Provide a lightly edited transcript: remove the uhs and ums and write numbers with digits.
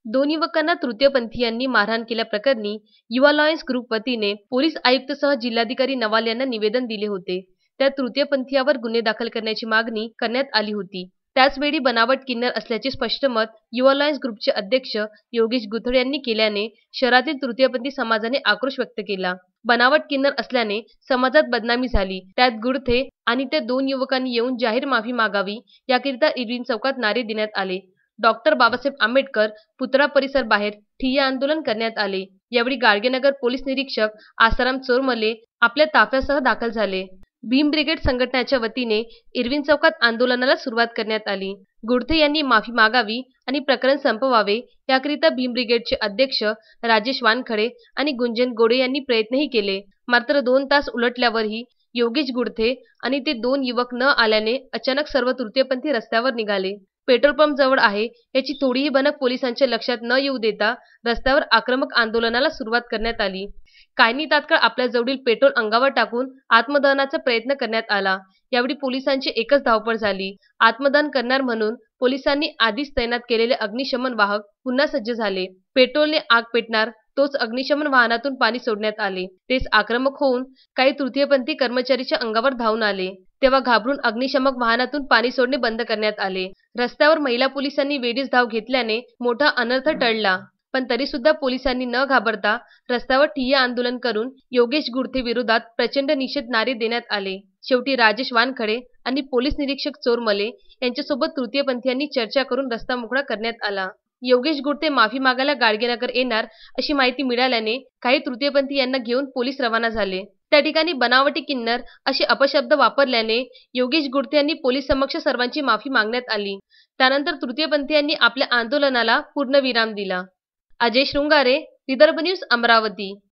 दोन युवकांना तृतीयपंथीयांनी मारहाण केल्याप्रकरणी युवा लॉयन्स ग्रुप वतीने पोलीस आयुक्तसह जिल्हाधिकारी नवाल यांना निवेदन दिले होते. त्यात तृतीयपंथीयावर गुन्हे दाखल करण्याची मागणी करण्यात आली होती. त्याचवेळी बनावट किन्नर असल्याचे स्पष्ट मत युवा लॉयन्स ग्रुपचे अध्यक्ष योगेश गुथळे यांनी केल्याने शहरातील तृतीयपंथी समाजाने आक्रोश व्यक्त केला. बनावट किन्नर असल्याने समाजात बदनामी झाली. त्यात गुडथे आणि त्या दोन युवकांनी येऊन जाहीर माफी मागावी याकरिता इरविन चौकात नारे देण्यात आले. डॉक्टर बाबासाहेब आंबेडकर पुतळा परिसर बाहेर ठिय्या आंदोलन करण्यात आले. यावेळी गाडगेनगर पोलीस निरीक्षक आसाराम चोरमले आपल्या ताफ्यासह दाखल झाले. भीम ब्रिगेड संघटनेच्या वतीने इरविन चौकात आंदोलनाला सुरुवात करण्यात आली. गुडथे यांनी माफी मागावी आणि प्रकरण संपवावे याकरिता भीम ब्रिगेडचे अध्यक्ष राजेश वानखडे आणि गुंजन गोडे यांनी प्रयत्नही केले. मात्र 2 तास उलटल्यावरही योगेश गुडथे आणि ते दोन युवक न आल्याने अचानक सर्व तृतीयपंथी रस्त्यावर निघाले. पेट्रोल पंप जवळ आहे याची थोडीही भनक पोलिसांच्या लक्षात न येऊ देता रस्त्यावर आक्रमक आंदोलनाला सुरुवात करण्यात आली. काहींनी तात्काळ आपल्या जवळील पेट्रोल अंगावर टाकून आत्मदहनाचा प्रयत्न करण्यात आला. यावेळी पोलिसांची एकच धावपळ झाली. आत्मदहन करणार म्हणून पोलिसांनी आधीच तैनात केलेले अग्निशमन वाहक पुन्हा सज्ज झाले. पेट्रोलने आग पेटणार तोच अग्निशमन वाहनातून पाणी सोडण्यात आले. तेच आक्रमक होऊन काही तृतीयपंथी कर्मचारीच्या अंगावर धावून आले. तेव्हा घाबरून अग्निशमक वाहनातून पाणी सोडणे बंद करण्यात आले. रस्त्यावर महिला पोलिसांनी वेळीच धाव घेतल्याने मोठा अनर्थ टळला. पण तरीसुद्धा पोलिसांनी न घाबरता रस्त्यावर ठिय्या आंदोलन करून योगेश गुडथे विरोधात प्रचंड निषेध नारे देण्यात आले. शेवटी राजेश वानखडे आणि पोलीस निरीक्षक चोरमले यांच्यासोबत तृतीयपंथीयांनी चर्चा करून रस्ता मोकळा करण्यात आला. योगेश गुडथे माफी मागायला गाडगेनगर येणार अशी माहिती मिळाल्याने काही तृतीयपंथी यांना घेऊन पोलीस रवाना झाले. त्या ठिकाणी बनावटी किन्नर असे अपशब्द वापरल्याने योगेश गुडथे यांनी पोलीस समक्ष सर्वांची माफी मागण्यात आली. त्यानंतर तृतीयपंथीयांनी आपल्या आंदोलनाला पूर्णविराम दिला. अजय शृंगारे, विदर्भ न्यूज, अमरावती.